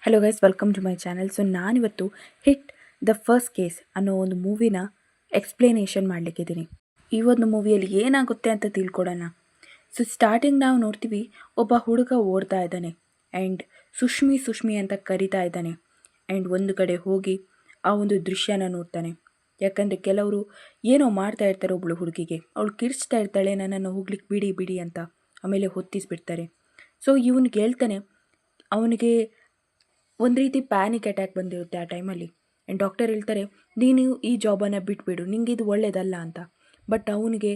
Hello guys, welcome to my channel. So ನಾನಿವತ್ತು hit the first case ಅನ್ನೋ ಒಂದು ಮೂವಿನ ಎಕ್ಸ್ಪ್ಲೇನೇಷನ್ ಮಾಡಲಿಕ್ಕಿದ್ದೀನಿ. ಈ ಒಂದು ಮೂವಿಯಲ್ಲಿ ಏನಾಗುತ್ತೆ ಅಂತ ತಿಳ್ಕೊಡೋಣ. ಸೊ ಸ್ಟಾರ್ಟಿಂಗ್ ನಾವು ನೋಡ್ತೀವಿ, ಒಬ್ಬ ಹುಡುಗ ಓಡ್ತಾ ಇದ್ದಾನೆ ಆ್ಯಂಡ್ ಸುಷ್ಮಿ ಅಂತ ಕರಿತಾ ಇದ್ದಾನೆ. ಆ್ಯಂಡ್ ಒಂದು ಕಡೆ ಹೋಗಿ ಆ ಒಂದು ದೃಶ್ಯನ ನೋಡ್ತಾನೆ. ಯಾಕಂದರೆ ಕೆಲವರು ಏನೋ ಮಾಡ್ತಾ ಇರ್ತಾರೆ ಒಬ್ಬಳು ಹುಡುಗಿಗೆ, ಅವಳು ಕಿರ್ಚ್ತಾ ಇರ್ತಾಳೆ, ನನ್ನನ್ನು ಹೋಗ್ಲಿಕ್ಕೆ ಬಿಡಿ ಅಂತ. ಆಮೇಲೆ ಹೊತ್ತಿಸ್ಬಿಡ್ತಾರೆ. ಸೊ ಇವನಿಗೆ ಹೇಳ್ತಾನೆ, ಅವನಿಗೆ ಒಂದು ರೀತಿ ಪ್ಯಾನಿಕ್ ಅಟ್ಯಾಕ್ ಬಂದಿರುತ್ತೆ ಆ ಟೈಮಲ್ಲಿ. ಆ್ಯಂಡ್ ಡಾಕ್ಟರ್ ಹೇಳ್ತಾರೆ, ನೀನು ಈ ಜಾಬನ್ನು ಬಿಟ್ಬಿಡು, ನಿಂಗೆ ಇದು ಒಳ್ಳೆಯದಲ್ಲ ಅಂತ. ಬಟ್ ಅವನಿಗೆ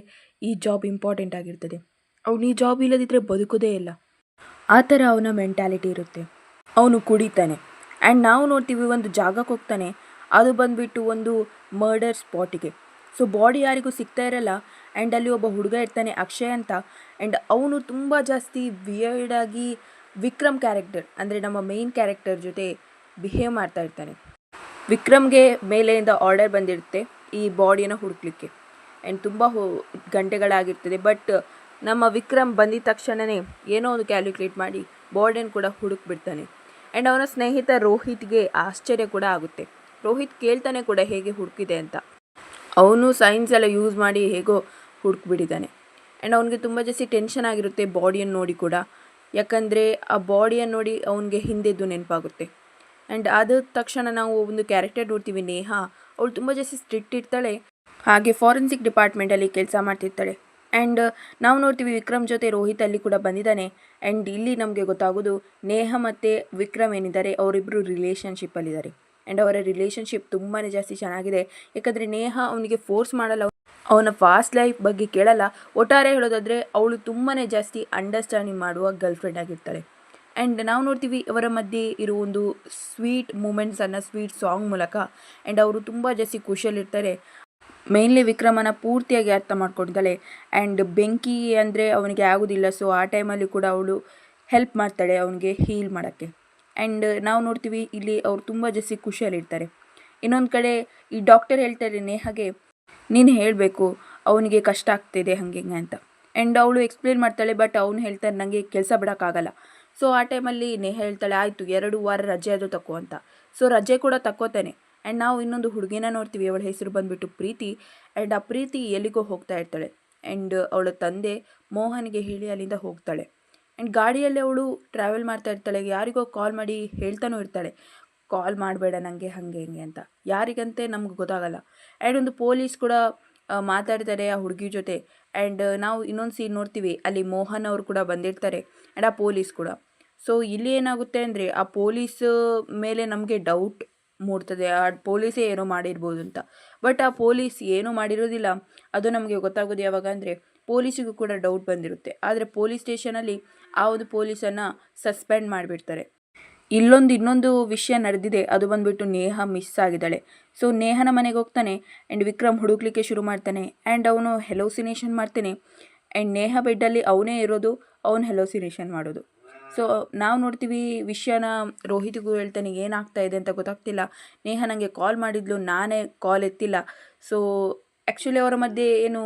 ಈ ಜಾಬ್ ಇಂಪಾರ್ಟೆಂಟ್ ಆಗಿರ್ತದೆ. ಅವನು ಈ ಜಾಬ್ ಇಲ್ಲದಿದ್ದರೆ ಬದುಕೋದೇ ಇಲ್ಲ, ಆ ಥರ ಅವನ ಮೆಂಟ್ಯಾಲಿಟಿ ಇರುತ್ತೆ. ಅವನು ಕುಡಿತಾನೆ ಆ್ಯಂಡ್ ನಾವು ನೋಡ್ತೀವಿ ಒಂದು ಜಾಗಕ್ಕೆ ಹೋಗ್ತಾನೆ. ಅದು ಬಂದುಬಿಟ್ಟು ಒಂದು ಮರ್ಡರ್ ಸ್ಪಾಟಿಗೆ. ಸೊ ಬಾಡಿ ಯಾರಿಗೂ ಸಿಗ್ತಾ ಇರಲ್ಲ. ಆ್ಯಂಡ್ ಅಲ್ಲಿ ಒಬ್ಬ ಹುಡುಗ ಇರ್ತಾನೆ, ಅಕ್ಷಯ್ ಅಂತ. ಆ್ಯಂಡ್ ಅವನು ತುಂಬ ಜಾಸ್ತಿ ವಿಯರ್ಡಾಗಿ ವಿಕ್ರಮ್ ಕ್ಯಾರೆಕ್ಟರ್, ಅಂದರೆ ನಮ್ಮ ಮೇಯ್ನ್ ಕ್ಯಾರೆಕ್ಟರ್ ಜೊತೆ ಬಿಹೇವ್ ಮಾಡ್ತಾ ಇರ್ತಾನೆ. ವಿಕ್ರಮ್ಗೆ ಮೇಲೆಯಿಂದ ಆರ್ಡರ್ ಬಂದಿರುತ್ತೆ ಈ ಬಾಡಿಯನ್ನು ಹುಡುಕ್ಲಿಕ್ಕೆ. ಆ್ಯಂಡ್ ತುಂಬ ಗಂಟೆಗಳಾಗಿರ್ತದೆ. ಬಟ್ ನಮ್ಮ ವಿಕ್ರಮ್ ಬಂದಿದ ತಕ್ಷಣವೇ ಏನೋ ಒಂದು ಕ್ಯಾಲ್ಕುಲೇಟ್ ಮಾಡಿ ಬಾಡಿಯನ್ನು ಕೂಡ ಹುಡುಕ್ಬಿಡ್ತಾನೆ. ಆ್ಯಂಡ್ ಅವನ ಸ್ನೇಹಿತ ರೋಹಿತ್ಗೆ ಆಶ್ಚರ್ಯ ಕೂಡ ಆಗುತ್ತೆ. ರೋಹಿತ್ ಕೇಳ್ತಾನೆ ಕೂಡ ಹೇಗೆ ಹುಡುಕಿದೆ ಅಂತ. ಅವನು ಸೈನ್ಸ್ ಎಲ್ಲ ಯೂಸ್ ಮಾಡಿ ಹೇಗೋ ಹುಡುಕ್ಬಿಟ್ಟಿದ್ದಾನೆ. ಆ್ಯಂಡ್ ಅವನಿಗೆ ತುಂಬ ಜಾಸ್ತಿ ಟೆನ್ಷನ್ ಆಗಿರುತ್ತೆ ಬಾಡಿಯನ್ನು ನೋಡಿ ಕೂಡ. ಯಾಕಂದರೆ ಆ ಬಾಡಿಯನ್ನು ನೋಡಿ ಅವನಿಗೆ ಹಿಂದೆದ್ದು ನೆನಪಾಗುತ್ತೆ. ಆ್ಯಂಡ್ ಆದ ತಕ್ಷಣ ನಾವು ಒಂದು ಕ್ಯಾರೆಕ್ಟರ್ ನೋಡ್ತೀವಿ, ನೇಹಾ. ಅವಳು ತುಂಬ ಜಾಸ್ತಿ ಸ್ಟ್ರಿಕ್ಟ್ ಇರ್ತಾಳೆ, ಹಾಗೆ ಫಾರೆನ್ಸಿಕ್ ಡಿಪಾರ್ಟ್ಮೆಂಟಲ್ಲಿ ಕೆಲಸ ಮಾಡ್ತಿರ್ತಾಳೆ. ಆ್ಯಂಡ್ ನಾವು ನೋಡ್ತೀವಿ ವಿಕ್ರಮ್ ಜೊತೆ ರೋಹಿತ್ ಅಲ್ಲಿ ಕೂಡ ಬಂದಿದ್ದಾನೆ. ಆ್ಯಂಡ್ ಇಲ್ಲಿ ನಮಗೆ ಗೊತ್ತಾಗೋದು, ನೇಹಾ ಮತ್ತು ವಿಕ್ರಮ್ ಏನಿದ್ದಾರೆ ಅವರಿಬ್ಬರು ರಿಲೇಷನ್ಶಿಪ್ಪಲ್ಲಿದ್ದಾರೆ. ಆ್ಯಂಡ್ ಅವರ ರಿಲೇಷನ್ಶಿಪ್ ತುಂಬಾ ಜಾಸ್ತಿ ಚೆನ್ನಾಗಿದೆ. ಯಾಕಂದರೆ ನೇಹಾ ಅವನಿಗೆ ಫೋರ್ಸ್ ಮಾಡಲ್ಲ, ಅವನ ಫಾಸ್ಟ್ ಲೈಫ್ ಬಗ್ಗೆ ಕೇಳಲ್ಲ. ಒಟ್ಟಾರೆ ಹೇಳೋದಾದರೆ ಅವಳು ತುಂಬಾ ಜಾಸ್ತಿ ಅಂಡರ್ಸ್ಟ್ಯಾಂಡಿಂಗ್ ಮಾಡುವ ಗರ್ಲ್ ಫ್ರೆಂಡ್ ಆಗಿರ್ತಾಳೆ. ಆ್ಯಂಡ್ ನಾವು ನೋಡ್ತೀವಿ ಅವರ ಮಧ್ಯೆ ಇರೋ ಒಂದು ಸ್ವೀಟ್ ಮೂಮೆಂಟ್ಸನ್ನು ಸ್ವೀಟ್ ಸಾಂಗ್ ಮೂಲಕ. ಆ್ಯಂಡ್ ಅವರು ತುಂಬ ಜಾಸ್ತಿ ಖುಷಿಯಲ್ಲಿರ್ತಾರೆ. ಮೇನ್ಲಿ ವಿಕ್ರಮನ ಪೂರ್ತಿಯಾಗಿ ಅರ್ಥ ಮಾಡ್ಕೊಂಡಿದ್ದಾಳೆ. ಆ್ಯಂಡ್ ಬೆಂಕಿ ಅಂದರೆ ಅವನಿಗೆ ಆಗೋದಿಲ್ಲ. ಸೊ ಆ ಟೈಮಲ್ಲಿ ಕೂಡ ಅವಳು ಹೆಲ್ಪ್ ಮಾಡ್ತಾಳೆ ಅವನಿಗೆ ಹೀಲ್ ಮಾಡೋಕ್ಕೆ. ಆ್ಯಂಡ್ ನಾವು ನೋಡ್ತೀವಿ ಇಲ್ಲಿ ಅವರು ತುಂಬ ಜಾಸ್ತಿ ಖುಷಿಯಲ್ಲಿರ್ತಾರೆ. ಇನ್ನೊಂದು ಕಡೆ ಈ ಡಾಕ್ಟರ್ ಹೇಳ್ತಾರೆ ನೇಹಾಗೆ, ನೀನು ಹೇಳಬೇಕು ಅವನಿಗೆ ಕಷ್ಟ ಆಗ್ತಿದೆ ಹಾಗೆ ಹಿಂಗೆ ಅಂತ. ಆ್ಯಂಡ್ ಅವಳು ಎಕ್ಸ್ಪ್ಲೇನ್ ಮಾಡ್ತಾಳೆ. ಬಟ್ ಅವನು ಹೇಳ್ತಾರೆ, ನನಗೆ ಕೆಲಸ ಬಿಡೋಕ್ಕಾಗಲ್ಲ. ಸೊ ಆ ಟೈಮಲ್ಲಿ ನೇಹಾ ಹೇಳ್ತಾಳೆ, ಆಯಿತು 2 ವಾರ ರಜೆ ಅದು ತಗೋ ಅಂತ. ಸೊ ರಜೆ ಕೂಡ ತಗೋತಾನೆ. ಆ್ಯಂಡ್ ನಾವು ಇನ್ನೊಂದು ಹುಡುಗಿನ ನೋಡ್ತೀವಿ, ಅವಳ ಹೆಸರು ಬಂದುಬಿಟ್ಟು ಪ್ರೀತಿ. ಆ್ಯಂಡ್ ಆ ಪ್ರೀತಿ ಎಲ್ಲಿಗೋ ಹೋಗ್ತಾ ಇರ್ತಾಳೆ. ಆ್ಯಂಡ್ ಅವಳ ತಂದೆ ಮೋಹನ್ಗೆ ಹೇಳಿ ಅಲ್ಲಿಂದ ಹೋಗ್ತಾಳೆ. ಆ್ಯಂಡ್ ಗಾಡಿಯಲ್ಲಿ ಅವಳು ಟ್ರಾವೆಲ್ ಮಾಡ್ತಾ ಇರ್ತಾಳೆ. ಯಾರಿಗೋ ಕಾಲ್ ಮಾಡಿ ಹೇಳ್ತಾನೂ ಇರ್ತಾಳೆ, ಕಾಲ್ ಮಾಡಬೇಡ ನನಗೆ ಹಾಗೆ ಹಿಂಗೆ ಅಂತ. ಯಾರಿಗಂತೆ ನಮ್ಗೆ ಗೊತ್ತಾಗಲ್ಲ. ಆ್ಯಂಡ್ ಒಂದು ಪೊಲೀಸ್ ಕೂಡ ಮಾತಾಡ್ತಾರೆ ಆ ಹುಡುಗಿ ಜೊತೆ. ಆ್ಯಂಡ್ ನಾವು ಇನ್ನೊಂದು ಸೀನ್ ನೋಡ್ತೀವಿ, ಅಲ್ಲಿ ಮೋಹನ್ ಅವರು ಕೂಡ ಬಂದಿರ್ತಾರೆ ಆ್ಯಂಡ್ ಆ ಪೊಲೀಸ್ ಕೂಡ. ಸೊ ಇಲ್ಲಿ ಏನಾಗುತ್ತೆ ಅಂದರೆ ಆ ಪೊಲೀಸ್ ಮೇಲೆ ನಮಗೆ ಡೌಟ್ ಮೂಡ್ತದೆ, ಆ ಪೊಲೀಸೇ ಏನೋ ಮಾಡಿರ್ಬೋದು ಅಂತ. ಬಟ್ ಆ ಪೊಲೀಸ್ ಏನೂ ಮಾಡಿರೋದಿಲ್ಲ. ಅದು ನಮಗೆ ಗೊತ್ತಾಗೋದು ಯಾವಾಗ ಅಂದರೆ ಪೊಲೀಸಿಗೂ ಕೂಡ ಡೌಟ್ ಬಂದಿರುತ್ತೆ. ಆದರೆ ಪೊಲೀಸ್ ಸ್ಟೇಷನಲ್ಲಿ ಆ ಒಂದು ಪೊಲೀಸನ್ನು ಸಸ್ಪೆಂಡ್ ಮಾಡಿಬಿಡ್ತಾರೆ. ಇನ್ನೊಂದು ವಿಷಯ ನಡೆದಿದೆ, ಅದು ಬಂದುಬಿಟ್ಟು ನೇಹಾ ಮಿಸ್ ಆಗಿದ್ದಾಳೆ. ಸೊ ನೇಹನ ಮನೆಗೆ ಹೋಗ್ತಾನೆ ಆ್ಯಂಡ್ ವಿಕ್ರಮ್ ಹುಡುಕ್ಲಿಕ್ಕೆ ಶುರು ಮಾಡ್ತಾನೆ. ಆ್ಯಂಡ್ ಅವನು ಹೆಲೋಸಿನೇಷನ್ ಮಾಡ್ತಾನೆ. ಆ್ಯಂಡ್ ನೇಹಾ ಬೆಡ್ಡಲ್ಲಿ ಅವನೇ ಇರೋದು, ಅವನು ಹೆಲೋಸಿನೇಷನ್ ಮಾಡೋದು. ಸೊ ನಾವು ನೋಡ್ತೀವಿ ವಿಷಯನ ರೋಹಿತ್ಗೂ ಹೇಳ್ತಾನೆ, ಏನಾಗ್ತಾ ಇದೆ ಅಂತ ಗೊತ್ತಾಗ್ತಿಲ್ಲ. ನೇಹಾ ನನಗೆ ಕಾಲ್ ಮಾಡಿದ್ಲು, ನಾನೇ ಕಾಲ್ ಎತ್ತಿಲ್ಲ. ಸೊ ಆ್ಯಕ್ಚುಲಿ ಅವರ ಮಧ್ಯೆ ಏನು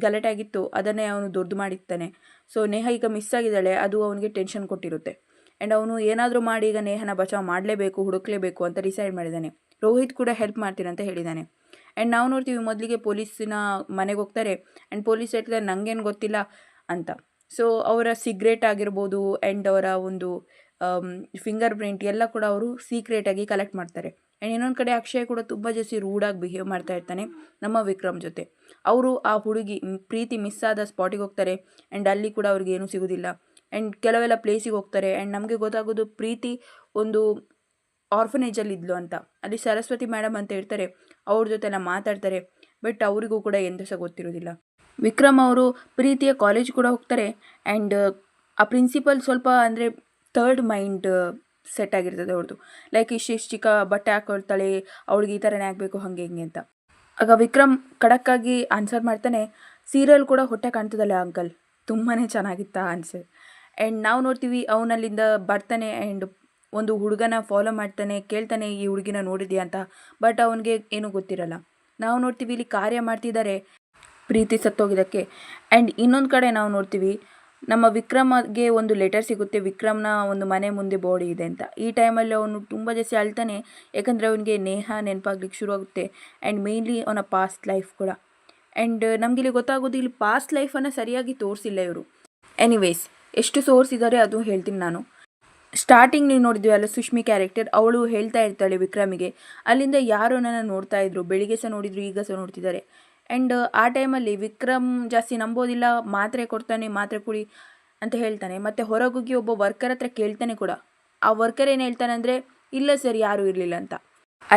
ಗಲಾಟೆ ಆಗಿತ್ತು ಅದನ್ನೇ ಅವನು ದೊಡ್ಡದು ಮಾಡಿರ್ತಾನೆ. ಸೊ ನೇಹಾ ಈಗ ಮಿಸ್ ಆಗಿದ್ದಾಳೆ, ಅದು ಅವನಿಗೆ ಟೆನ್ಷನ್ ಕೊಟ್ಟಿರುತ್ತೆ. ಆ್ಯಂಡ್ ಅವನು ಏನಾದರೂ ಮಾಡಿ ಈಗ ನೇಹನ ಬಚಾವ್ ಮಾಡಲೇಬೇಕು, ಹುಡುಕ್ಲೇಬೇಕು ಅಂತ ಡಿಸೈಡ್ ಮಾಡಿದ್ದಾನೆ. ರೋಹಿತ್ ಕೂಡ ಹೆಲ್ಪ್ ಮಾಡ್ತೀನಿ ಅಂತ ಹೇಳಿದ್ದಾನೆ. ಆ್ಯಂಡ್ ನಾವು ನೋಡ್ತೀವಿ ಮೊದಲಿಗೆ ಪೊಲೀಸಿನ ಮನೆಗೆ ಹೋಗ್ತಾರೆ. ಆ್ಯಂಡ್ ಪೊಲೀಸ್ ಹೇಳ್ತಾರೆ, ನನಗೇನು ಗೊತ್ತಿಲ್ಲ ಅಂತ. ಸೊ ಅವರ ಸಿಗ್ರೇಟ್ ಆಗಿರ್ಬೋದು ಆ್ಯಂಡ್ ಅವರ ಒಂದು ಫಿಂಗರ್ ಪ್ರಿಂಟ್ ಎಲ್ಲ ಕೂಡ ಅವರು ಸೀಕ್ರೆಟಾಗಿ ಕಲೆಕ್ಟ್ ಮಾಡ್ತಾರೆ. ಆ್ಯಂಡ್ ಇನ್ನೊಂದು ಕಡೆ ಅಕ್ಷಯ್ ಕೂಡ ತುಂಬ ಜಾಸ್ತಿ ರೂಡಾಗಿ ಬಿಹೇವ್ ಮಾಡ್ತಾ ಇರ್ತಾನೆ ನಮ್ಮ ವಿಕ್ರಮ್ ಜೊತೆ. ಅವರು ಆ ಹುಡುಗಿ ಪ್ರೀತಿ ಮಿಸ್ ಆದ ಸ್ಪಾಟಿಗೆ ಹೋಗ್ತಾರೆ. ಆ್ಯಂಡ್ ಅಲ್ಲಿ ಕೂಡ ಅವ್ರಿಗೆ ಏನೂ ಸಿಗೋದಿಲ್ಲ. ಆ್ಯಂಡ್ ಕೆಲವೆಲ್ಲ ಪ್ಲೇಸಿಗೆ ಹೋಗ್ತಾರೆ. ಆ್ಯಂಡ್ ನಮಗೆ ಗೊತ್ತಾಗೋದು ಪ್ರೀತಿ ಒಂದು ಆರ್ಫನೇಜಲ್ಲಿ ಇದ್ಲು ಅಂತ. ಅಲ್ಲಿ ಸರಸ್ವತಿ ಮೇಡಮ್ ಅಂತ ಇರ್ತಾರೆ, ಅವ್ರ ಜೊತೆ ಎಲ್ಲ ಮಾತಾಡ್ತಾರೆ. ಬಟ್ ಅವರಿಗೂ ಕೂಡ ಎಂತ ಸಹ ಗೊತ್ತಿರೋದಿಲ್ಲ. ವಿಕ್ರಮ್ ಅವರು ಪ್ರೀತಿಯ ಕಾಲೇಜ್ ಕೂಡ ಹೋಗ್ತಾರೆ. ಆ್ಯಂಡ್ ಆ ಪ್ರಿನ್ಸಿಪಲ್ ಸ್ವಲ್ಪ ಅಂದರೆ ಥರ್ಡ್ ಮೈಂಡ್ ಸೆಟ್ ಆಗಿರ್ತದೆ ಅವ್ರದ್ದು. ಲೈಕ್ ಇಷ್ಟು ಚಿಕ್ಕ ಬಟ್ಟೆ ಹಾಕೊಳ್ತಾಳೆ, ಅವಳಿಗೆ ಈ ಥರನೇ ಆಗಬೇಕು ಹಾಗೆ ಹಿಂಗೆ ಅಂತ. ಆಗ ವಿಕ್ರಮ್ ಖಡಕ್ಕಾಗಿ ಆನ್ಸರ್ ಮಾಡ್ತಾನೆ, ಸೀರಿಯಲ್ ಕೂಡ ಹೊಟ್ಟೆ ಕಾಣ್ತದಲ್ಲ ಅಂಕಲ್, ತುಂಬಾ ಚೆನ್ನಾಗಿತ್ತ ಆನ್ಸರ್. ಆ್ಯಂಡ್ ನಾವು ನೋಡ್ತೀವಿ ಅವನಲ್ಲಿಂದ ಬರ್ತಾನೆ ಆ್ಯಂಡ್ ಒಂದು ಹುಡುಗನ ಫಾಲೋ ಮಾಡ್ತಾನೆ, ಕೇಳ್ತಾನೆ ಈ ಹುಡುಗಿನ ನೋಡಿದ್ಯಾ ಅಂತ. ಬಟ್ ಅವನಿಗೆ ಏನೂ ಗೊತ್ತಿರಲ್ಲ. ನಾವು ನೋಡ್ತೀವಿ ಇಲ್ಲಿ ಕಾರ್ಯ ಮಾಡ್ತಿದ್ದಾರೆ ಪ್ರೀತಿ ಸತ್ತೋಗಿದ್ದಕ್ಕೆ. ಆ್ಯಂಡ್ ಇನ್ನೊಂದು ಕಡೆ ನಾವು ನೋಡ್ತೀವಿ ನಮ್ಮ ವಿಕ್ರಮ್ಗೆ ಒಂದು ಲೆಟರ್ ಸಿಗುತ್ತೆ, ವಿಕ್ರಮ್ನ ಒಂದು ಮನೆ ಮುಂದೆ ಬಾಡಿ ಇದೆ ಅಂತ. ಈ ಟೈಮಲ್ಲಿ ಅವನು ತುಂಬ ಜಾಸ್ತಿ ಅಳ್ತಾನೆ, ಯಾಕಂದರೆ ಅವನಿಗೆ ನೇಹ ನೆನಪಾಗ್ಲಿಕ್ಕೆ ಶುರುವಾಗುತ್ತೆ. ಆ್ಯಂಡ್ ಮೇಯ್ನ್ಲಿ ಅವನ ಪಾಸ್ಟ್ ಲೈಫ್ ಕೂಡ. ಆ್ಯಂಡ್ ನಮಗಿಲ್ಲಿ ಗೊತ್ತಾಗೋದು, ಇಲ್ಲಿ ಪಾಸ್ಟ್ ಲೈಫನ್ನು ಸರಿಯಾಗಿ ತೋರಿಸಿಲ್ಲ ಇವರು. ಎನಿವೇಸ್, ಎಷ್ಟು ಸೋರ್ಸ್ ಇದ್ದಾರೆ ಅದು ಹೇಳ್ತೀನಿ ನಾನು. ಸ್ಟಾರ್ಟಿಂಗ್ ನೀವು ನೋಡಿದ್ವಿ ಅಲ್ಲ, ಸುಷ್ಮಿ ಕ್ಯಾರೆಕ್ಟರ್, ಅವಳು ಹೇಳ್ತಾ ಇರ್ತಾಳೆ ವಿಕ್ರಮಿಗೆ, ಅಲ್ಲಿಂದ ಯಾರೋ ನನ್ನ ನೋಡ್ತಾ ಇದ್ರು, ಬೆಳಿಗ್ಗೆ ಸಹ ನೋಡಿದ್ರು, ಈಗ ಸಹ ನೋಡ್ತಿದ್ದಾರೆ. ಆ್ಯಂಡ್ ಆ ಟೈಮಲ್ಲಿ ವಿಕ್ರಮ್ ಜಾಸ್ತಿ ನಂಬೋದಿಲ್ಲ, ಮಾತ್ರೆ ಕೊಡ್ತಾನೆ, ಮಾತ್ರೆ ಕುಡಿ ಅಂತ ಹೇಳ್ತಾನೆ. ಮತ್ತು ಹೊರಗೋಗಿ ಒಬ್ಬ ವರ್ಕರ್ ಹತ್ರ ಕೇಳ್ತಾನೆ ಕೂಡ. ಆ ವರ್ಕರ್ ಏನು ಹೇಳ್ತಾನೆ ಅಂದರೆ, ಇಲ್ಲ ಸರ್ ಯಾರೂ ಇರಲಿಲ್ಲ ಅಂತ.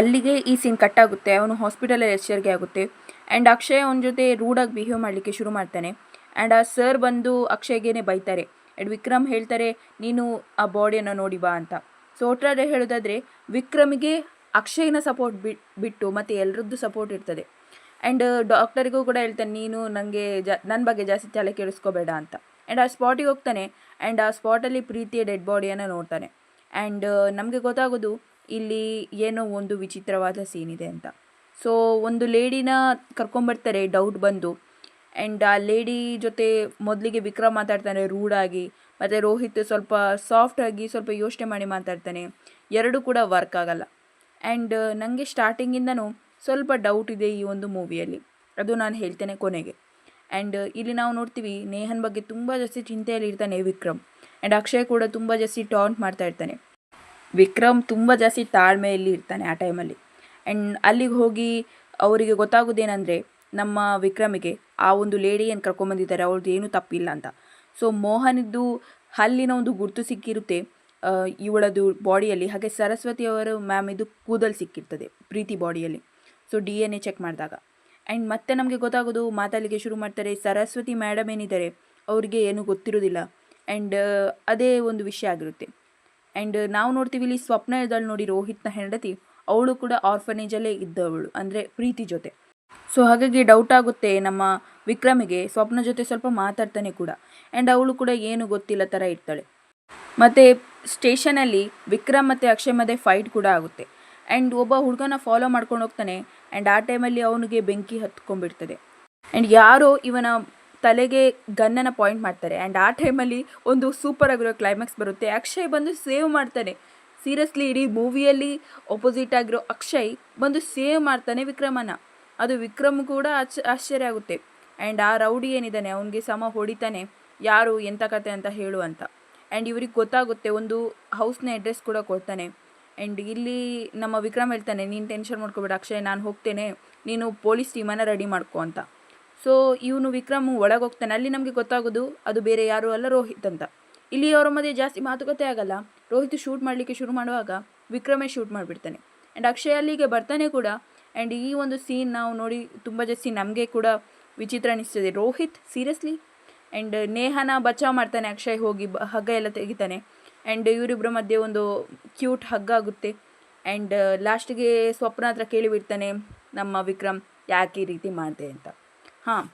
ಅಲ್ಲಿಗೆ ಈ ಸೀನ್ ಕಟ್ ಆಗುತ್ತೆ. ಅವನು ಹಾಸ್ಪಿಟಲಲ್ಲಿ ಎಚ್ಚರಿಕೆ ಆಗುತ್ತೆ. ಆ್ಯಂಡ್ ಅಕ್ಷಯ್ ಅವನ ಜೊತೆ ರೂಡಾಗಿ ಬಿಹೇವ್ ಮಾಡಲಿಕ್ಕೆ ಶುರು ಮಾಡ್ತಾನೆ. ಆ್ಯಂಡ್ ಆ ಸರ್ ಬಂದು ಅಕ್ಷಯ್ಗೇನೆ ಬೈತಾರೆ. ಆ್ಯಂಡ್ ವಿಕ್ರಮ್ ಹೇಳ್ತಾರೆ, ನೀನು ಆ ಬಾಡಿಯನ್ನು ನೋಡಿ ಬಾ ಅಂತ. ಸೊ ಒಟ್ಟಾರೆ ಹೇಳೋದಾದರೆ, ವಿಕ್ರಮಿಗೆ ಅಕ್ಷಯ್ನ ಸಪೋರ್ಟ್ ಬಿಟ್ಟು ಮತ್ತು ಎಲ್ಲರದ್ದು ಸಪೋರ್ಟ್ ಇರ್ತದೆ. ಆ್ಯಂಡ್ ಡಾಕ್ಟರಿಗೂ ಕೂಡ ಹೇಳ್ತಾನೆ, ನೀನು ನನಗೆ ನನ್ನ ಬಗ್ಗೆ ಜಾಸ್ತಿ ತಲೆ ಕೆಡಿಸ್ಕೋಬೇಡ ಅಂತ. ಆ್ಯಂಡ್ ಆ ಸ್ಪಾಟಿಗೆ ಹೋಗ್ತಾನೆ. ಆ್ಯಂಡ್ ಆ ಸ್ಪಾಟಲ್ಲಿ ಪ್ರೀತಿಯ ಡೆಡ್ ಬಾಡಿಯನ್ನು ನೋಡ್ತಾನೆ. ಆ್ಯಂಡ್ ನಮಗೆ ಗೊತ್ತಾಗೋದು ಇಲ್ಲಿ ಏನೋ ಒಂದು ವಿಚಿತ್ರವಾದ ಸೀನ್ ಇದೆ ಅಂತ. ಸೊ ಒಂದು ಲೇಡಿನ ಕರ್ಕೊಂಬರ್ತಾರೆ ಡೌಟ್ ಬಂದು. ಆ್ಯಂಡ್ ಆ ಲೇಡಿ ಜೊತೆ ಮೊದಲಿಗೆ ವಿಕ್ರಮ್ ಮಾತಾಡ್ತಾನೆ ರೂಡಾಗಿ, ಮತ್ತು ರೋಹಿತ್ ಸ್ವಲ್ಪ ಸಾಫ್ಟಾಗಿ ಸ್ವಲ್ಪ ಯೋಚನೆ ಮಾಡಿ ಮಾತಾಡ್ತಾನೆ. ಎರಡೂ ಕೂಡ ವರ್ಕ್ ಆಗಲ್ಲ. ಆ್ಯಂಡ್ ನನಗೆ ಸ್ಟಾರ್ಟಿಂಗಿಂದನೂ ಸ್ವಲ್ಪ ಡೌಟ್ ಇದೆ ಈ ಒಂದು ಮೂವಿಯಲ್ಲಿ, ಅದು ನಾನು ಹೇಳ್ತೇನೆ ಕೊನೆಗೆ. ಆ್ಯಂಡ್ ಇಲ್ಲಿ ನಾವು ನೋಡ್ತೀವಿ, ನೇಹನ್ ಬಗ್ಗೆ ತುಂಬ ಜಾಸ್ತಿ ಚಿಂತೆಯಲ್ಲಿ ಇರ್ತಾನೆ ವಿಕ್ರಮ್. ಆ್ಯಂಡ್ ಅಕ್ಷಯ್ ಕೂಡ ತುಂಬ ಜಾಸ್ತಿ ಟಾಂಟ್ ಮಾಡ್ತಾ ಇರ್ತಾನೆ. ವಿಕ್ರಮ್ ತುಂಬ ಜಾಸ್ತಿ ತಾಳ್ಮೆಯಲ್ಲಿ ಇರ್ತಾನೆ ಆ ಟೈಮಲ್ಲಿ. ಆ್ಯಂಡ್ ಅಲ್ಲಿಗೆ ಹೋಗಿ ಅವರಿಗೆ ಗೊತ್ತಾಗೋದೇನೆಂದರೆ, ನಮ್ಮ ವಿಕ್ರಮಿಗೆ ಆ ಒಂದು ಲೇಡಿ ಏನು ಕರ್ಕೊಂಬಂದಿದ್ದಾರೆ ಅವ್ರದ್ದು ಏನೂ ತಪ್ಪಿಲ್ಲ ಅಂತ. ಸೊ ಮೋಹನಿದ್ದು ಹಲ್ಲಿನ ಒಂದು ಗುರುತು ಸಿಕ್ಕಿರುತ್ತೆ ಇವಳದು ಬಾಡಿಯಲ್ಲಿ. ಹಾಗೆ ಸರಸ್ವತಿ ಅವರು ಮ್ಯಾಮ್ ಇದು ಕೂದಲು ಸಿಕ್ಕಿರ್ತದೆ ಪ್ರೀತಿ ಬಾಡಿಯಲ್ಲಿ. ಸೊ DNA ಚೆಕ್ ಮಾಡಿದಾಗ. ಆ್ಯಂಡ್ ಮತ್ತೆ ನಮಗೆ ಗೊತ್ತಾಗೋದು, ಮಾತಾಡಲಿಕ್ಕೆ ಶುರು ಮಾಡ್ತಾರೆ. ಸರಸ್ವತಿ ಮೇಡಮ್ ಏನಿದ್ದಾರೆ ಅವರಿಗೆ ಏನೂ ಗೊತ್ತಿರೋದಿಲ್ಲ. ಆ್ಯಂಡ್ ಅದೇ ಒಂದು ವಿಷಯ ಆಗಿರುತ್ತೆ. ಆ್ಯಂಡ್ ನಾವು ನೋಡ್ತೀವಿ ಇಲ್ಲಿ ಸ್ವಪ್ನ ಇದ್ದಾಳೆ ನೋಡಿ, ರೋಹಿತ್ನ ಹೆಂಡತಿ, ಅವಳು ಕೂಡ ಆರ್ಫನೇಜಲ್ಲೇ ಇದ್ದವಳು, ಅಂದರೆ ಪ್ರೀತಿ ಜೊತೆ. ಸೊ ಹಾಗಾಗಿ ಡೌಟ್ ಆಗುತ್ತೆ ನಮ್ಮ ವಿಕ್ರಮಿಗೆ, ಸ್ವಪ್ನ ಜೊತೆ ಸ್ವಲ್ಪ ಮಾತಾಡ್ತಾನೆ ಕೂಡ. ಆ್ಯಂಡ್ ಅವಳು ಕೂಡ ಏನು ಗೊತ್ತಿಲ್ಲ ಥರ ಇರ್ತಾಳೆ. ಮತ್ತು ಸ್ಟೇಷನಲ್ಲಿ ವಿಕ್ರಮ್ ಮತ್ತು ಅಕ್ಷಯ್ ಮಧ್ಯೆ ಫೈಟ್ ಕೂಡ ಆಗುತ್ತೆ. ಆ್ಯಂಡ್ ಒಬ್ಬ ಹುಡುಗನ ಫಾಲೋ ಮಾಡ್ಕೊಂಡು ಹೋಗ್ತಾನೆ. ಆ್ಯಂಡ್ ಆ ಟೈಮಲ್ಲಿ ಅವನಿಗೆ ಬೆಂಕಿ ಹತ್ಕೊಂಡ್ಬಿಡ್ತದೆ. ಆ್ಯಂಡ್ ಯಾರೋ ಇವನ ತಲೆಗೆ ಗನ್ನನ್ನು ಪಾಯಿಂಟ್ ಮಾಡ್ತಾರೆ. ಆ್ಯಂಡ್ ಆ ಟೈಮಲ್ಲಿ ಒಂದು ಸೂಪರ್ ಆಗಿರೋ ಕ್ಲೈಮ್ಯಾಕ್ಸ್ ಬರುತ್ತೆ. ಅಕ್ಷಯ್ ಬಂದು ಸೇವ್ ಮಾಡ್ತಾನೆ. ಸೀರಿಯಸ್ಲಿ ಇಡೀ ಮೂವಿಯಲ್ಲಿ ಅಪೋಸಿಟ್ ಆಗಿರೋ ಅಕ್ಷಯ್ ಬಂದು ಸೇವ್ ಮಾಡ್ತಾನೆ ವಿಕ್ರಮನ. ಅದು ವಿಕ್ರಮ್ ಕೂಡ ಆಶ್ಚರ್ಯ ಆಗುತ್ತೆ. ಆ್ಯಂಡ್ ಆ ರೌಡಿ ಏನಿದ್ದಾನೆ ಅವನಿಗೆ ಸಮ ಹೊಡಿತಾನೆ, ಯಾರು ಎಂಥ ಕತೆ ಅಂತ ಹೇಳು ಅಂತ. ಆ್ಯಂಡ್ ಇವ್ರಿಗೆ ಗೊತ್ತಾಗುತ್ತೆ, ಒಂದು ಹೌಸ್ನ ಅಡ್ರೆಸ್ ಕೂಡ ಕೊಡ್ತಾನೆ. ಆ್ಯಂಡ್ ಇಲ್ಲಿ ನಮ್ಮ ವಿಕ್ರಮ್ ಹೇಳ್ತಾನೆ, ನೀನು ಟೆನ್ಷನ್ ಮಾಡ್ಕೋಬೇಡ ಅಕ್ಷಯ್, ನಾನು ಹೋಗ್ತೇನೆ, ನೀನು ಪೊಲೀಸ್ ಟೀಮನ್ನು ರೆಡಿ ಮಾಡ್ಕೊ ಅಂತ. ಸೊ ಇವನು ವಿಕ್ರಮ್ ಒಳಗೆ ಹೋಗ್ತಾನೆ. ಅಲ್ಲಿ ನಮಗೆ ಗೊತ್ತಾಗೋದು ಅದು ಬೇರೆ ಯಾರೂ ಅಲ್ಲ, ರೋಹಿತ್ ಅಂತ. ಇಲ್ಲಿ ಅವರ ಮಧ್ಯೆ ಜಾಸ್ತಿ ಮಾತುಕತೆ ಆಗಲ್ಲ. ರೋಹಿತ್ ಶೂಟ್ ಮಾಡಲಿಕ್ಕೆ ಶುರು ಮಾಡುವಾಗ ವಿಕ್ರಮೇ ಶೂಟ್ ಮಾಡಿಬಿಡ್ತಾನೆ. ಆ್ಯಂಡ್ ಅಕ್ಷಯ್ ಅಲ್ಲಿಗೆ ಬರ್ತಾನೆ ಕೂಡ. ಆ್ಯಂಡ್ ಈ ಒಂದು ಸೀನ್ ನಾವು ನೋಡಿ ತುಂಬ ಜಾಸ್ತಿ ನಮಗೆ ಕೂಡ ವಿಚಿತ್ರ ಅನಿಸ್ತದೆ. ರೋಹಿತ್ ಸೀರಿಯಸ್ಲಿ. ಆ್ಯಂಡ್ ನೇಹನ ಬಚಾವ್ ಮಾಡ್ತಾನೆ ಅಕ್ಷಯ್, ಹೋಗಿ ಹಗ್ಗ ಎಲ್ಲ ತೆಗಿತಾನೆ. ಆ್ಯಂಡ್ ಇವರಿಬ್ಬರ ಮಧ್ಯೆ ಒಂದು ಕ್ಯೂಟ್ ಹಗ್ಗ ಆಗುತ್ತೆ. ಆ್ಯಂಡ್ ಲಾಸ್ಟಿಗೆ ಸ್ವಪ್ನ ಹತ್ರ ಕೇಳಿಬಿಡ್ತಾನೆ ನಮ್ಮ ವಿಕ್ರಮ್, ಯಾಕೆ ಈ ರೀತಿ ಮಾಡಿದೆ ಅಂತ. ಹಾಂ,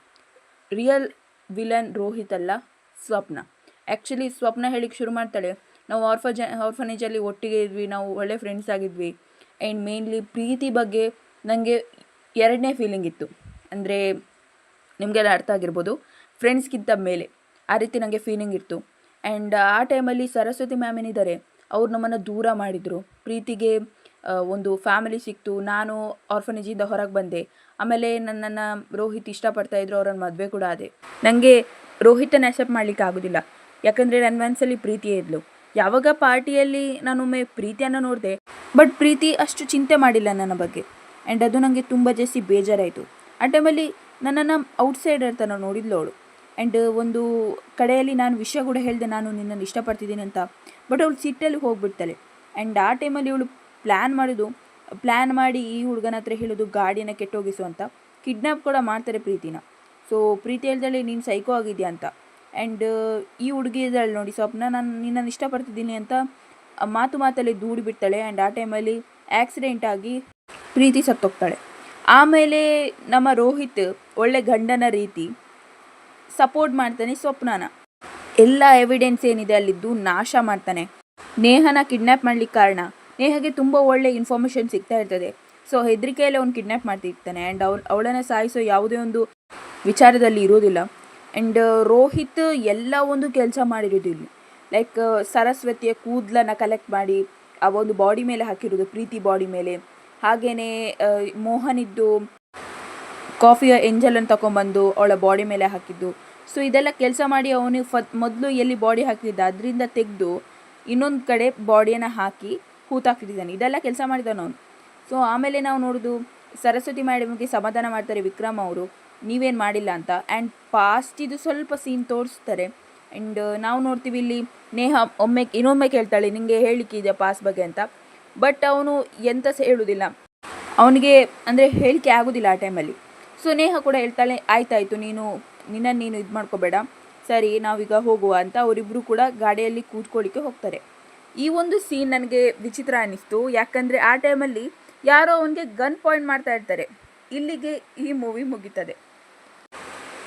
ರಿಯಲ್ ವಿಲನ್ ರೋಹಿತ್ ಅಲ್ಲ, ಸ್ವಪ್ನ. ಆ್ಯಕ್ಚುಲಿ ಸ್ವಪ್ನ ಹೇಳಿಕ್ಕೆ ಶುರು ಮಾಡ್ತಾಳೆ, ನಾವು ಆರ್ಫನೇಜಲ್ಲಿ ಒಟ್ಟಿಗೆ ಇದ್ವಿ, ನಾವು ಒಳ್ಳೆ ಫ್ರೆಂಡ್ಸ್ ಆಗಿದ್ವಿ. ಆ್ಯಂಡ್ ಮೇನ್ಲಿ ಪ್ರೀತಿ ಬಗ್ಗೆ ನನಗೆ ಎರಡನೇ ಫೀಲಿಂಗ್ ಇತ್ತು. ಅಂದರೆ ನಿಮಗೆಲ್ಲ ಅರ್ಥ ಆಗಿರ್ಬೋದು, ಫ್ರೆಂಡ್ಸ್ಗಿಂತ ಮೇಲೆ ಆ ರೀತಿ ನನಗೆ ಫೀಲಿಂಗ್ ಇತ್ತು. ಆ್ಯಂಡ್ ಆ ಟೈಮಲ್ಲಿ ಸರಸ್ವತಿ ಮ್ಯಾಮ್ ಏನಿದ್ದಾರೆ ಅವ್ರು ನಮ್ಮನ್ನು ದೂರ ಮಾಡಿದರು. ಪ್ರೀತಿಗೆ ಒಂದು ಫ್ಯಾಮಿಲಿ ಸಿಕ್ತು, ನಾನು ಆರ್ಫನೇಜಿಂದ ಹೊರಗೆ ಬಂದೆ. ಆಮೇಲೆ ನನ್ನನ್ನು ರೋಹಿತ್ ಇಷ್ಟಪಡ್ತಾಯಿದ್ರು, ಅವ್ರನ್ನ ಮದುವೆ ಕೂಡ ಆದೆ. ನನಗೆ ರೋಹಿತನ್ನು ಆಕ್ಸೆಪ್ಟ್ ಮಾಡಲಿಕ್ಕೆ ಆಗೋದಿಲ್ಲ, ಯಾಕಂದರೆ ನನ್ನ ಮನಸ್ಸಲ್ಲಿ ಪ್ರೀತಿಯೇ ಇದ್ಲು. ಯಾವಾಗ ಪಾರ್ಟಿಯಲ್ಲಿ ನಾನೊಮ್ಮೆ ಪ್ರೀತಿಯನ್ನು ನೋಡಿದೆ, ಬಟ್ ಪ್ರೀತಿ ಅಷ್ಟು ಚಿಂತೆ ಮಾಡಿಲ್ಲ ನನ್ನ ಬಗ್ಗೆ. ಆ್ಯಂಡ್ ಅದು ನನಗೆ ತುಂಬ ಜಾಸ್ತಿ ಬೇಜಾರಾಯಿತು. ಆ ಟೈಮಲ್ಲಿ ನನ್ನನ್ನು ಔಟ್ಸೈಡರ್ ಥರ ನೋಡಿದ್ಲು ಅವಳು. ಆ್ಯಂಡ್ ಒಂದು ಕಡೆಯಲ್ಲಿ ನಾನು ವಿಷಯ ಕೂಡ ಹೇಳಿದೆ, ನಾನು ನಿನ್ನನ್ನು ಇಷ್ಟಪಡ್ತಿದ್ದೀನಿ ಅಂತ. ಬಟ್ ಅವಳು ಸಿಟ್ಟಲ್ಲಿ ಹೋಗಿಬಿಡ್ತಾಳೆ. ಆ್ಯಂಡ್ ಆ ಟೈಮಲ್ಲಿ ಇವಳು ಪ್ಲ್ಯಾನ್ ಮಾಡಿ ಈ ಹುಡುಗನ ಹತ್ರ ಹೇಳೋದು ಗಾಡಿನ ಕೆಟ್ಟೋಗಿಸು ಅಂತ. ಕಿಡ್ನ್ಯಾಪ್ ಕೂಡ ಮಾಡ್ತಾರೆ ಪ್ರೀತಿನ. ಸೊ ಪ್ರೀತಿ ಹೇಳ್ತಾಳೆ, ನೀನು ಸೈಕೋ ಆಗಿದೆಯಾ ಅಂತ. ಆ್ಯಂಡ್ ಈ ಹುಡುಗಿ ಇದ್ದಾಳೆ ನೋಡಿ ಸ್ವಪ್ನ, ನಾನು ನಿನ್ನನ್ನು ಇಷ್ಟಪಡ್ತಿದ್ದೀನಿ ಅಂತ ಮಾತಲ್ಲಿ ದೂಡಿ ಬಿಡ್ತಾಳೆ. ಆ್ಯಂಡ್ ಆ ಟೈಮಲ್ಲಿ ಆಕ್ಸಿಡೆಂಟ್ ಆಗಿ ಪ್ರೀತಿ ಸತ್ತೋಗ್ತಾಳೆ. ಆಮೇಲೆ ನಮ್ಮ ರೋಹಿತ್ ಒಳ್ಳೆ ಗಂಡನ ರೀತಿ ಸಪೋರ್ಟ್ ಮಾಡ್ತಾನೆ ಸ್ವಪ್ನನ. ಎಲ್ಲ ಎವಿಡೆನ್ಸ್ ಏನಿದೆ ಅಲ್ಲಿದ್ದು ನಾಶ ಮಾಡ್ತಾನೆ. ನೇಹನ ಕಿಡ್ನ್ಯಾಪ್ ಮಾಡ್ಲಿಕ್ಕೆ ಕಾರಣ, ನೇಹಗೆ ತುಂಬ ಒಳ್ಳೆ ಇನ್ಫಾರ್ಮೇಷನ್ ಸಿಗ್ತಾ ಇರ್ತದೆ. ಸೊ ಹೆದರಿಕೆಯಲ್ಲಿ ಅವ್ನು ಕಿಡ್ನ್ಯಾಪ್ ಮಾಡ್ತಿರ್ತಾನೆ. ಆ್ಯಂಡ್ ಅವಳನ್ನು ಸಾಯಿಸೋ ಯಾವುದೇ ಒಂದು ವಿಚಾರದಲ್ಲಿ ಇರೋದಿಲ್ಲ. ಆ್ಯಂಡ್ ರೋಹಿತ್ ಎಲ್ಲ ಒಂದು ಕೆಲಸ ಮಾಡಿರೋದು ಇಲ್ಲಿ. ಲೈಕ್ ಸರಸ್ವತಿಯ ಕೂದಲನ್ನು ಕಲೆಕ್ಟ್ ಮಾಡಿ ಆ ಒಂದು ಬಾಡಿ ಮೇಲೆ ಹಾಕಿರೋದು, ಪ್ರೀತಿ ಬಾಡಿ ಮೇಲೆ. ಹಾಗೆಯೇ ಮೋಹನಿದ್ದು ಕಾಫಿಯ ಎಂಜಲನ್ನು ತಗೊಂಬಂದು ಅವಳ ಬಾಡಿ ಮೇಲೆ ಹಾಕಿದ್ದು. ಸೊ ಇದೆಲ್ಲ ಕೆಲಸ ಮಾಡಿ ಅವನು ಮೊದಲು ಎಲ್ಲಿ ಬಾಡಿ ಹಾಕಿದ್ದ ಅದರಿಂದ ತೆಗೆದು ಇನ್ನೊಂದು ಕಡೆ ಬಾಡಿಯನ್ನು ಹಾಕಿ ಹೂತಾಕ್ತಿದ್ದಾನೆ. ಇದೆಲ್ಲ ಕೆಲಸ ಮಾಡಿದ್ದಾನೆ ಅವನು. ಸೊ ಆಮೇಲೆ ನಾವು ನೋಡೋದು ಸರಸ್ವತಿ ಮೇಡಮ್ಗೆ ಸಮಾಧಾನ ಮಾಡ್ತಾರೆ ವಿಕ್ರಮ್ ಅವರು, ನೀವೇನು ಮಾಡಿಲ್ಲ ಅಂತ. ಆ್ಯಂಡ್ ಪಾಸ್ಟಿದು ಸ್ವಲ್ಪ ಸೀನ್ ತೋರಿಸ್ತಾರೆ. ಆ್ಯಂಡ್ ನಾವು ನೋಡ್ತೀವಿ ಇಲ್ಲಿ ನೇಹ ಇನ್ನೊಮ್ಮೆ ಕೇಳ್ತಾಳೆ, ನಿಮಗೆ ಹೇಳಿಕೆ ಇದೆ ಪಾಸ್ ಬಗ್ಗೆ ಅಂತ. ಬಟ್ ಅವನು ಎಂತ ಸಹ ಹೇಳೋದಿಲ್ಲ, ಅವನಿಗೆ ಅಂದರೆ ಹೇಳಿಕೆ ಆಗೋದಿಲ್ಲ ಆ ಟೈಮಲ್ಲಿ. ಸೊ ನೇಹ ಕೂಡ ಹೇಳ್ತಾಳೆ, ಆಯ್ತಾಯಿತು, ನಿನ್ನನ್ನು ನೀನು ಇದು ಮಾಡ್ಕೋಬೇಡ, ಸರಿ ನಾವೀಗ ಹೋಗುವ ಅಂತ ಅವರಿಬ್ಬರು ಕೂಡ ಗಾಡಿಯಲ್ಲಿ ಕೂತ್ಕೊಳ್ಳಿಕ್ಕೆ ಹೋಗ್ತಾರೆ. ಈ ಒಂದು ಸೀನ್ ನನಗೆ ವಿಚಿತ್ರ ಅನ್ನಿಸ್ತು, ಯಾಕಂದರೆ ಆ ಟೈಮಲ್ಲಿ ಯಾರೋ ಅವನಿಗೆ ಗನ್ ಪಾಯಿಂಟ್ ಮಾಡ್ತಾ ಇರ್ತಾರೆ. ಇಲ್ಲಿಗೆ ಈ ಮೂವಿ ಮುಗೀತದೆ.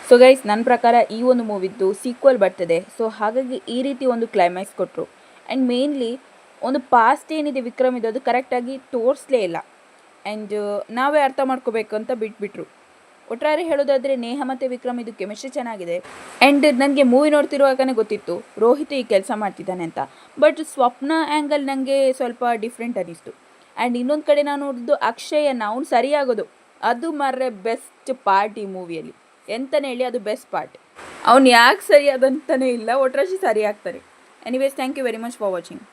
ಸೊ ಗೈಸ್, ನನ್ನ ಪ್ರಕಾರ ಈ ಒಂದು ಮೂವಿದ್ದು ಸೀಕ್ವಲ್ ಬರ್ತದೆ. ಸೊ ಹಾಗಾಗಿ ಈ ರೀತಿ ಒಂದು ಕ್ಲೈಮ್ಯಾಕ್ಸ್ ಕೊಟ್ಟರು. ಆ್ಯಂಡ್ ಮೇನ್ಲಿ ಒಂದು ಪಾಸ್ಟ್ ಏನಿದೆ ವಿಕ್ರಮ್ ಇದು, ಅದು ಕರೆಕ್ಟಾಗಿ ತೋರಿಸಲೇ ಇಲ್ಲ. ಆ್ಯಂಡ್ ನಾವೇ ಅರ್ಥ ಮಾಡ್ಕೋಬೇಕು ಅಂತ ಬಿಟ್ಬಿಟ್ರು. ಒಟ್ಟಾರೆ ಹೇಳೋದಾದರೆ ನೇಹ ಮತ್ತು ವಿಕ್ರಮ್ ಇದು ಕೆಮಿಸ್ಟ್ರಿ ಚೆನ್ನಾಗಿದೆ. ಆ್ಯಂಡ್ ನನಗೆ ಮೂವಿ ನೋಡ್ತಿರುವಾಗಲೇ ಗೊತ್ತಿತ್ತು ರೋಹಿತ್ ಈ ಕೆಲಸ ಮಾಡ್ತಿದ್ದಾನೆ ಅಂತ. ಬಟ್ ಸ್ವಪ್ನ ಆ್ಯಂಗಲ್ ನನಗೆ ಸ್ವಲ್ಪ ಡಿಫ್ರೆಂಟ್ ಅನ್ನಿಸ್ತು. ಆ್ಯಂಡ್ ಇನ್ನೊಂದು ಕಡೆ ನಾನು ನೋಡಿದ್ದು ಅಕ್ಷಯನ, ಅವ್ನು ಸರಿಯಾಗೋದು ಅದು ಮಾರ್ರೆ ಬೆಸ್ಟ್ ಪಾರ್ಟ್ ಈ ಮೂವಿಯಲ್ಲಿ. ಎಂತನೇ ಹೇಳಿ ಅದು ಬೆಸ್ಟ್ ಪಾರ್ಟ್. ಅವ್ನು ಯಾಕೆ ಸರಿಯಾದಂತಲೇ ಇಲ್ಲ, ಒಟ್ರಾಶಿ ಸರಿ ಆಗ್ತಾರೆ. Anyways, thank you very much for watching.